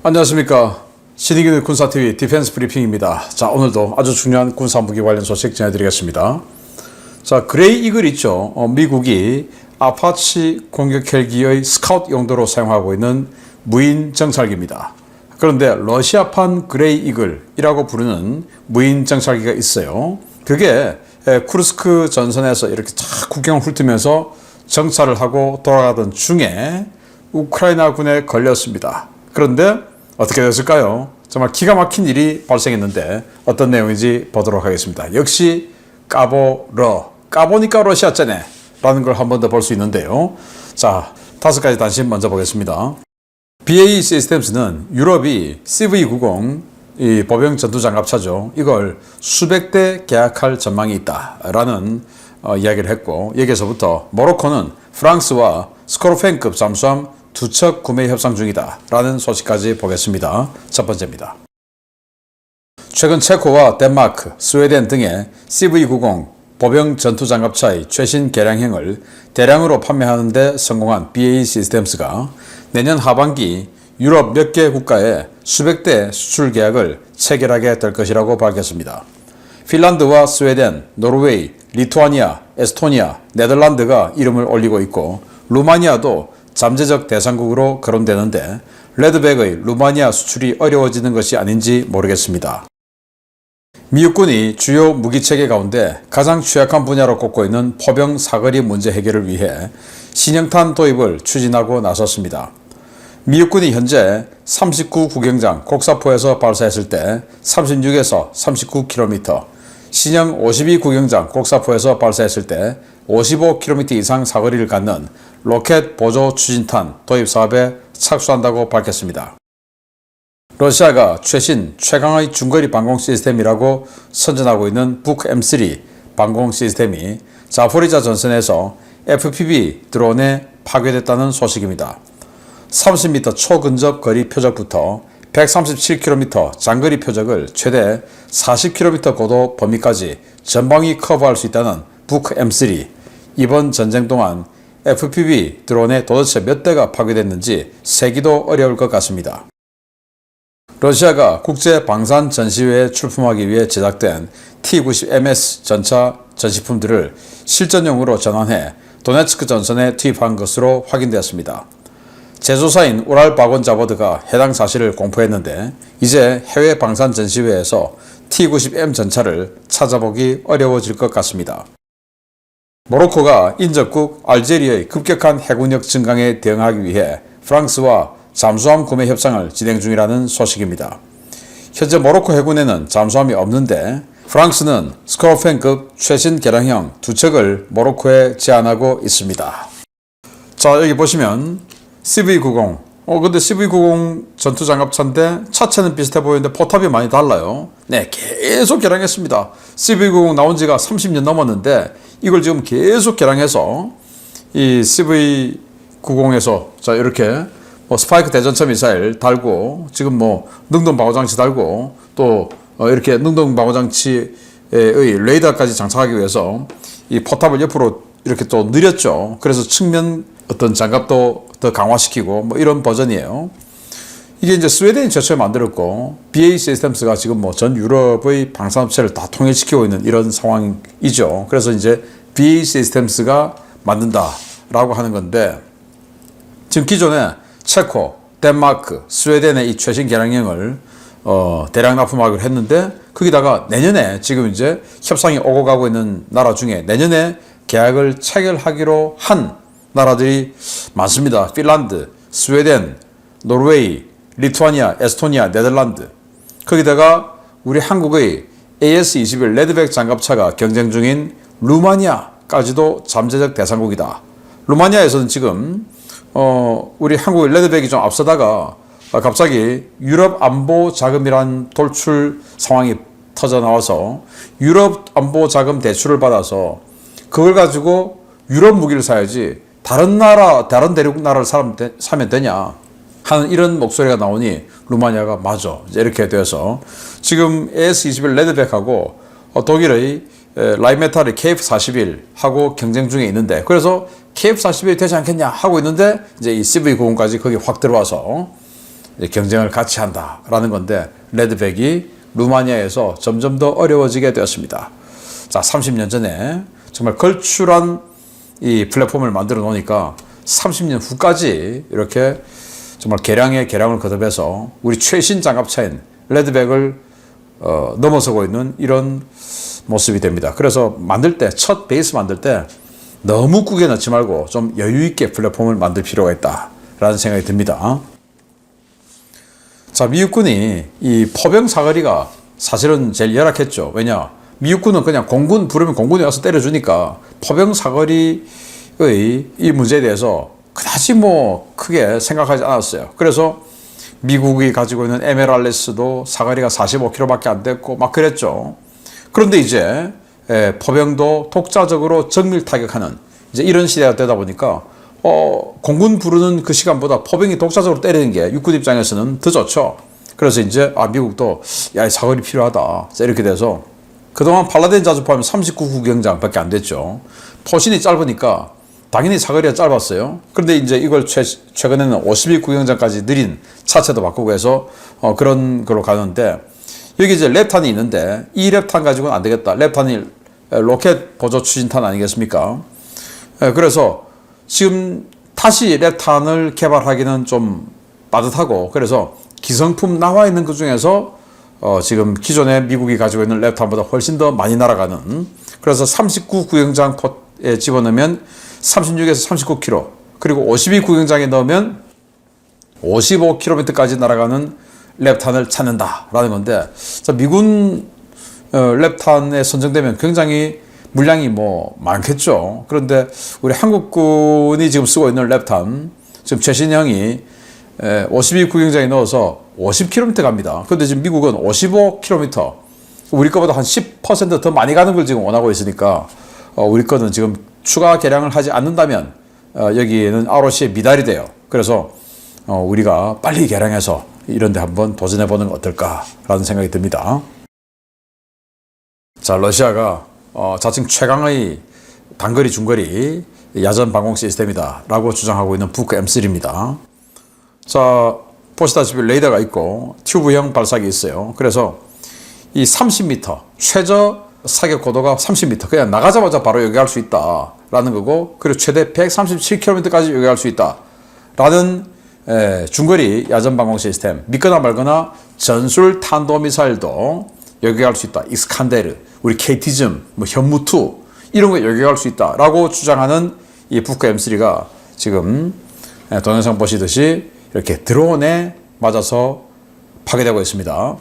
안녕하십니까. 신의균의 군사TV 디펜스 브리핑입니다. 자, 오늘도 아주 중요한 군사무기 관련 소식 전해드리겠습니다. 자, 그레이 이글 있죠. 미국이 아파치 공격 헬기의 스카우트 용도로 사용하고 있는 무인 정찰기입니다. 그런데 러시아판 그레이 이글이라고 부르는 무인 정찰기가 있어요. 그게 쿠르스크 전선에서 이렇게 쫙 국경을 훑으면서 정찰을 하고 돌아가던 중에 우크라이나 군에 걸렸습니다. 그런데 어떻게 됐을까요? 정말 기가 막힌 일이 발생했는데 어떤 내용인지 보도록 하겠습니다. 역시 까보니까 러시아짜네 라는 걸 한 번 더 볼 수 있는데요. 자, 5가지 단신 먼저 보겠습니다. BAE 시스템스는 유럽이 CV90 이 보병 전투장갑차죠. 이걸 수백 대 계약할 전망이 있다라는 이야기를 했고, 여기에서부터 모로코는 프랑스와 스코르펜급 잠수함 2척 구매 협상 중이다 라는 소식까지 보겠습니다. 첫 번째입니다. 최근 체코와 덴마크, 스웨덴 등의 CV90 보병 전투장갑차의 최신 개량형을 대량으로 판매하는 데 성공한 BAE 시스템스가 내년 하반기 유럽 몇 개 국가에 수백 대 수출 계약을 체결하게 될 것이라고 밝혔습니다. 핀란드와 스웨덴, 노르웨이, 리투아니아, 에스토니아, 네덜란드가 이름을 올리고 있고, 루마니아도 잠재적 대상국으로 거론되는데 레드백의 루마니아 수출이 어려워지는 것이 아닌지 모르겠습니다. 미 육군이 주요 무기체계 가운데 가장 취약한 분야로 꼽고 있는 포병 사거리 문제 해결을 위해 신형탄 도입을 추진하고 나섰습니다. 미 육군이 현재 39 구경장 곡사포에서 발사했을 때 36에서 39km, 신형 52 구경장 곡사포에서 발사했을 때 55km 이상 사거리를 갖는 로켓 보조 추진탄 도입 사업에 착수한다고 밝혔습니다. 러시아가 최강의 중거리 방공 시스템이라고 선전하고 있는 북 M3 방공 시스템이 자포리자 전선에서 FPV 드론에 파괴됐다는 소식입니다. 30m 초근접 거리 표적부터 137km 장거리 표적을 최대 40km 고도 범위까지 전방위 커버할 수 있다는 북 M3. 이번 전쟁 동안 FPV 드론에 도대체 몇 대가 파괴됐는지 세기도 어려울 것 같습니다. 러시아가 국제 방산 전시회에 출품하기 위해 제작된 T-90MS 전차 전시품들을 실전용으로 전환해 도네츠크 전선에 투입한 것으로 확인되었습니다. 제조사인 우랄바곤자보드가 해당 사실을 공포했는데 이제 해외 방산 전시회에서 T-90M 전차를 찾아보기 어려워질 것 같습니다. 모로코가 인접국 알제리의 급격한 해군력 증강에 대응하기 위해 프랑스와 잠수함 구매 협상을 진행 중이라는 소식입니다. 현재 모로코 해군에는 잠수함이 없는데 프랑스는 스코르펜급 최신 개량형 2척을 모로코에 제안하고 있습니다. 자, 여기 보시면 CV90. 근데 CV90 전투장갑차인데 차체는 비슷해 보이는데 포탑이 많이 달라요. 네, 계속 개량했습니다. CV90 나온 지가 30년 넘었는데 이걸 지금 계속 개량해서 이 CV90에서 자, 이렇게 스파이크 대전차 미사일 달고, 지금 능동 방어장치 달고, 또 이렇게 능동 방어장치의 레이더까지 장착하기 위해서 이 포탑을 옆으로 이렇게 또 늘렸죠. 그래서 측면 어떤 장갑도 더 강화시키고 이런 버전이에요. 이게 이제 스웨덴이 최초에 만들었고, BAE 시스템스가 지금 전 유럽의 방산업체를 다 통일시키고 있는 이런 상황이죠. 그래서 이제 BAE 시스템스가 만든다라고 하는 건데, 지금 기존에 체코, 덴마크, 스웨덴의 이 최신 개량형을 대량 납품하기로 했는데, 거기다가 내년에 지금 이제 협상이 오고 가고 있는 나라 중에 내년에 계약을 체결하기로 한 나라들이 많습니다. 핀란드, 스웨덴, 노르웨이, 리투아니아, 에스토니아, 네덜란드. 거기다가 우리 한국의 AS-21 레드백 장갑차가 경쟁 중인 루마니아까지도 잠재적 대상국이다. 루마니아에서는 지금 우리 한국의 레드백이 좀 앞서다가 갑자기 유럽 안보 자금이란 돌출 상황이 터져 나와서 유럽 안보 자금 대출을 받아서 그걸 가지고 유럽 무기를 사야지 다른 대륙 나라를 사면 되냐 하는 이런 목소리가 나오니 루마니아가 맞아 이렇게 돼서 지금 AS-21 레드백하고 독일의 라인메탈의 KF-41하고 경쟁 중에 있는데, 그래서 KF-41이 되지 않겠냐 하고 있는데 이제 이 CV90까지 거기 확 들어와서 경쟁을 같이 한다라는 건데 레드백이 루마니아에서 점점 더 어려워지게 되었습니다. 자, 30년 전에 정말 걸출한 이 플랫폼을 만들어 놓으니까 30년 후까지 이렇게 정말 개량에 개량을 거듭해서 우리 최신 장갑차인 레드백을 넘어서고 있는 이런 모습이 됩니다. 그래서 만들 때, 첫 베이스 만들 때 너무 꾸겨 넣지 말고 좀 여유 있게 플랫폼을 만들 필요가 있다라는 생각이 듭니다. 자, 미국군이 이 포병 사거리가 사실은 제일 열악했죠. 왜냐? 미국군은 그냥 공군 부르면 공군이 와서 때려주니까 포병 사거리의 이 문제에 대해서 그다지 뭐 크게 생각하지 않았어요. 그래서 미국이 가지고 있는 에메랄레스도 사거리가 45km밖에 안 됐고 막 그랬죠. 그런데 이제 포병도 독자적으로 정밀 타격하는 이제 이런 시대가 되다 보니까 공군 부르는 그 시간보다 포병이 독자적으로 때리는 게 육군 입장에서는 더 좋죠. 그래서 이제 미국도 야, 사거리 필요하다. 이렇게 돼서 그동안 팔라딘 자주포하면 39구경장밖에 안 됐죠. 포신이 짧으니까 당연히 사거리가 짧았어요. 그런데 이제 이걸 최근에는 52구경장까지 느린 차체도 바꾸고 해서 그런 걸로 가는데 여기 이제 랩탄이 있는데 이 랩탄 가지고는 안 되겠다. 랩탄이 로켓 보조 추진탄 아니겠습니까? 그래서 지금 다시 랩탄을 개발하기는 좀 빠듯하고 그래서 기성품 나와 있는 그 중에서 지금 기존에 미국이 가지고 있는 랩탄보다 훨씬 더 많이 날아가는 그래서 39구경장 포에 집어넣으면 36에서 39km 그리고 52구경장에 넣으면 55km까지 날아가는 랩탄을 찾는다라는 건데 미군 랩탄에 선정되면 굉장히 물량이 뭐 많겠죠. 그런데 우리 한국군이 지금 쓰고 있는 랩탄 지금 최신형이 52구경장에 넣어서 50km 갑니다. 그런데 지금 미국은 55km 우리 거보다 한 10% 더 많이 가는 걸 지금 원하고 있으니까 우리 거는 지금 추가 개량을 하지 않는다면 여기에는 ROC에 미달이 돼요. 그래서 우리가 빨리 개량해서 이런 데 한번 도전해보는 건 어떨까라는 생각이 듭니다. 자, 러시아가 자칭 최강의 단거리 중거리 야전 방공 시스템이다 라고 주장하고 있는 북 M3입니다. 자, 보시다시피 레이더가 있고 튜브형 발사기 있어요. 그래서 이 30m 최저 사격 고도가 30m 그냥 나가자마자 바로 요격할 수 있다라는 거고 그리고 최대 137km까지 요격할 수 있다라는 중거리 야전 방공 시스템 믿거나 말거나 전술 탄도미사일도 요격할 수 있다. 익스칸데르, 우리 KT즘, 뭐 현무2 이런 거 요격할 수 있다라고 주장하는 이 북 M3가 지금 동영상 보시듯이 이렇게 드론에 맞아서 파괴되고 있습니다.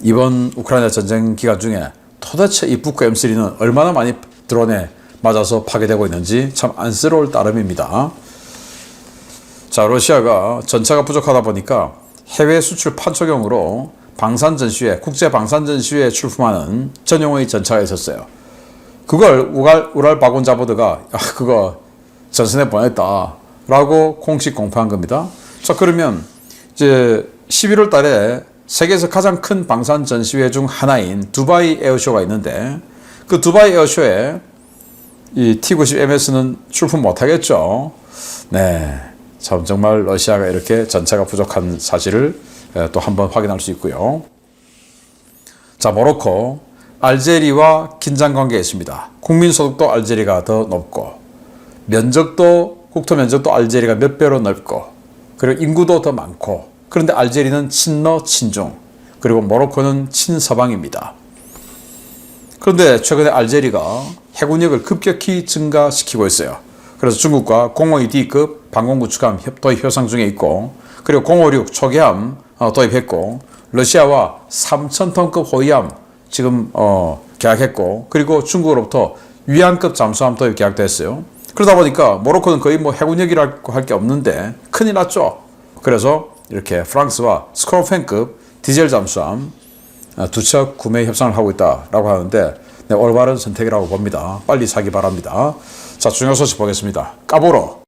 이번 우크라이나 전쟁 기간 중에 도대체 이 북 M3는 얼마나 많이 드론에 맞아서 파괴되고 있는지 참 안쓰러울 따름입니다. 자, 러시아가 전차가 부족하다 보니까 해외 수출 판촉용으로 방산전시회, 국제방산전시회에 출품하는 전용의 전차가 있었어요. 그걸 우랄 바군 자보드가 그거 전선에 보냈다 라고 공식 공표한 겁니다. 자, 그러면 이제 11월 달에 세계에서 가장 큰 방산 전시회 중 하나인 두바이 에어쇼가 있는데 그 두바이 에어쇼에 이 T-90MS는 출품 못하겠죠. 네, 참 정말 러시아가 이렇게 전차가 부족한 사실을 또 한번 확인할 수 있고요. 자, 모로코, 알제리와 긴장 관계에 있습니다. 국민소득도 알제리가 더 높고 면적도 국토 면적도 알제리가 몇 배로 넓고 그리고 인구도 더 많고 그런데 알제리는 친러 친중 그리고 모로코는 친서방입니다. 그런데 최근에 알제리가 해군력을 급격히 증가시키고 있어요. 그래서 중국과 052D급 방공구축함 도입 협상 중에 있고 그리고 056 초계함 도입했고 러시아와 3,000톤급 호위함 지금 계약했고 그리고 중국으로부터 위안급 잠수함 도입 계약도 했어요. 그러다 보니까 모로코는 거의 뭐 해군력이라고 할 게 없는데 큰일 났죠. 그래서 이렇게 프랑스와 스코르펜급 디젤 잠수함 두 척 구매 협상을 하고 있다라고 하는데 네, 올바른 선택이라고 봅니다. 빨리 사기 바랍니다. 자, 중요 소식 보겠습니다. 까보로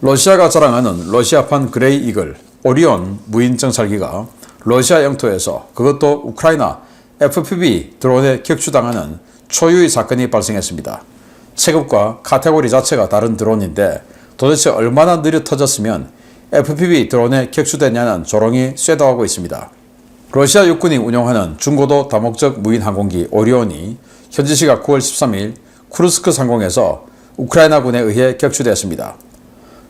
러시아가 자랑하는 러시아판 그레이 이글 오리온 무인 정찰기가 러시아 영토에서 그것도 우크라이나 FPV 드론에 격추당하는 초유의 사건이 발생했습니다. 체급과 카테고리 자체가 다른 드론인데 도대체 얼마나 느려 터졌으면 FPV 드론에 격추됐냐는 조롱이 쇄도하고 있습니다. 러시아 육군이 운용하는 중고도 다목적 무인 항공기 오리온이 현지 시각 9월 13일 쿠르스크 상공에서 우크라이나군에 의해 격추되었습니다.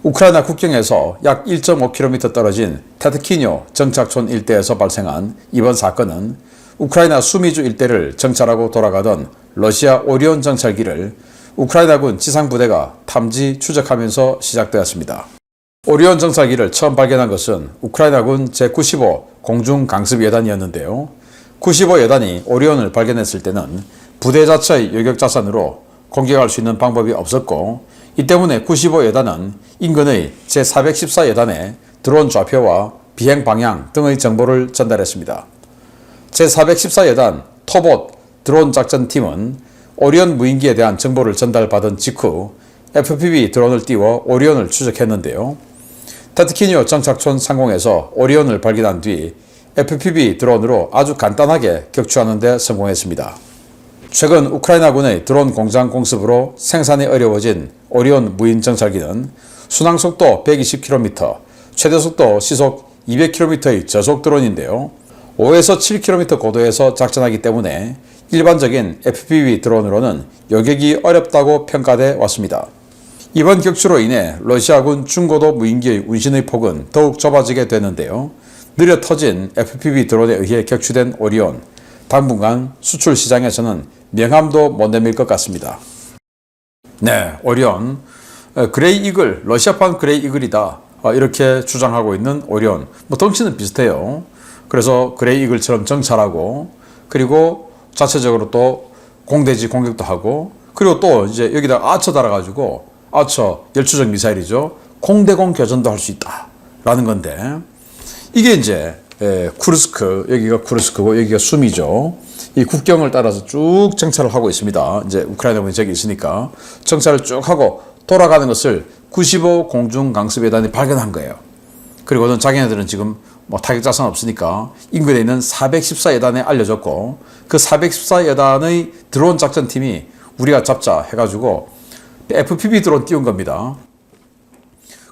우크라이나 국경에서 약 1.5km 떨어진 테트키뇨 정착촌 일대에서 발생한 이번 사건은 우크라이나 수미주 일대를 정찰하고 돌아가던 러시아 오리온 정찰기를 우크라이나군 지상부대가 탐지 추적하면서 시작되었습니다. 오리온 정찰기를 처음 발견한 것은 우크라이나군 제95 공중강습여단이었는데요. 95여단이 오리온을 발견했을 때는 부대 자체의 요격자산으로 공격할 수 있는 방법이 없었고, 이 때문에 95여단은 인근의 제414여단에 드론 좌표와 비행 방향 등의 정보를 전달했습니다. 제414여단 토봇 드론 작전팀은 오리온 무인기에 대한 정보를 전달받은 직후 FPV 드론을 띄워 오리온을 추적했는데요. 테트키뇨 정착촌 상공에서 오리온을 발견한 뒤 FPV 드론으로 아주 간단하게 격추하는 데 성공했습니다. 최근 우크라이나군의 드론 공장 공습으로 생산이 어려워진 오리온 무인 정찰기는 순항속도 120km, 최대속도 시속 200km의 저속 드론인데요. 5에서 7km 고도에서 작전하기 때문에 일반적인 FPV 드론으로는 요격이 어렵다고 평가돼 왔습니다. 이번 격추로 인해 러시아군 중고도 무인기의 운신의 폭은 더욱 좁아지게 되는데요. 느려 터진 FPV 드론에 의해 격추된 오리온, 당분간 수출 시장에서는 명함도 못 내밀 것 같습니다. 네, 오리온, 그레이 이글, 러시아판 그레이 이글이다, 이렇게 주장하고 있는 오리온. 덩치는 비슷해요. 그래서 그레이 이글처럼 정찰하고, 그리고 자체적으로 또 공대지 공격도 하고, 그리고 또 이제 여기다 아처 달아가지고, 아처 열추적 미사일이죠. 공대공 교전도 할 수 있다라는 건데, 이게 이제 쿠르스크, 여기가 쿠르스크고 여기가 수미죠. 이 국경을 따라서 쭉 정찰을 하고 있습니다. 이제 우크라이나군이 저기 있으니까 정찰을 쭉 하고 돌아가는 것을 95 공중강습여단이 발견한 거예요. 그리고는 자기네들은 지금 타격자산 없으니까 인근에 있는 414여단에 알려줬고, 그 414여단의 드론 작전팀이 우리가 잡자 해가지고 FPV 드론 띄운 겁니다.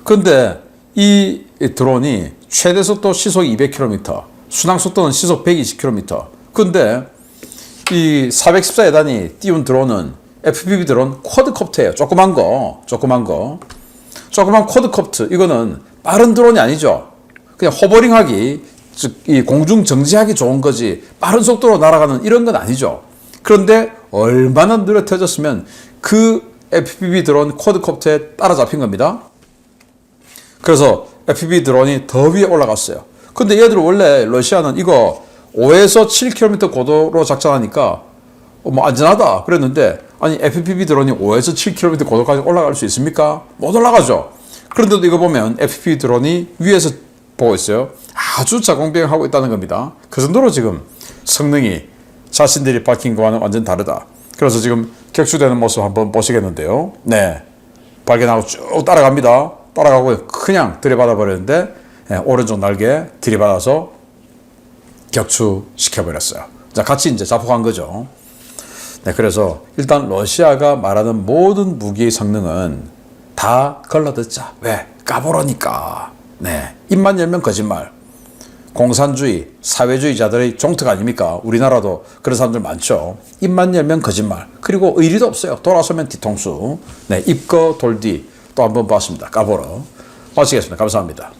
그런데 이 드론이 최대 속도 시속 200km, 순항 속도는 시속 120km. 근데 이 414여단이 띄운 드론은 FPV 드론 쿼드콥터예요. 조그만 쿼드콥터. 이거는 빠른 드론이 아니죠. 그냥 호버링하기, 즉 이 공중 정지하기 좋은 거지 빠른 속도로 날아가는 이런 건 아니죠. 그런데 얼마나 느려 터졌으면 그 FPV 드론 쿼드콥터에 따라잡힌 겁니다. 그래서 FPV 드론이 더 위에 올라갔어요. 근데 얘들 원래 러시아는 이거 5에서 7km 고도로 작전하니까 안전하다 그랬는데, 아니 FPV 드론이 5에서 7km 고도까지 올라갈 수 있습니까? 못 올라가죠. 그런데도 이거 보면 FPV 드론이 위에서 보고 있어요. 아주 자공비행하고 있다는 겁니다. 그 정도로 지금 성능이 자신들이 밝힌 거와는 완전 다르다. 그래서 지금 격추되는 모습 한번 보시겠는데요. 네, 발견하고 쭉 따라갑니다. 따라가고 그냥 들이받아 버렸는데, 오른쪽 날개 들이받아서 격추시켜버렸어요. 자, 같이 이제 자폭한 거죠. 네, 그래서 일단 러시아가 말하는 모든 무기의 성능은 다 걸러듣자. 왜? 까보라니까. 네, 입만 열면 거짓말. 공산주의, 사회주의자들의 종특 아닙니까? 우리나라도 그런 사람들 많죠. 입만 열면 거짓말. 그리고 의리도 없어요. 돌아서면 뒤통수. 네, 입거 돌뒤 또 한번 봤습니다. 까보러. 마치겠습니다. 감사합니다.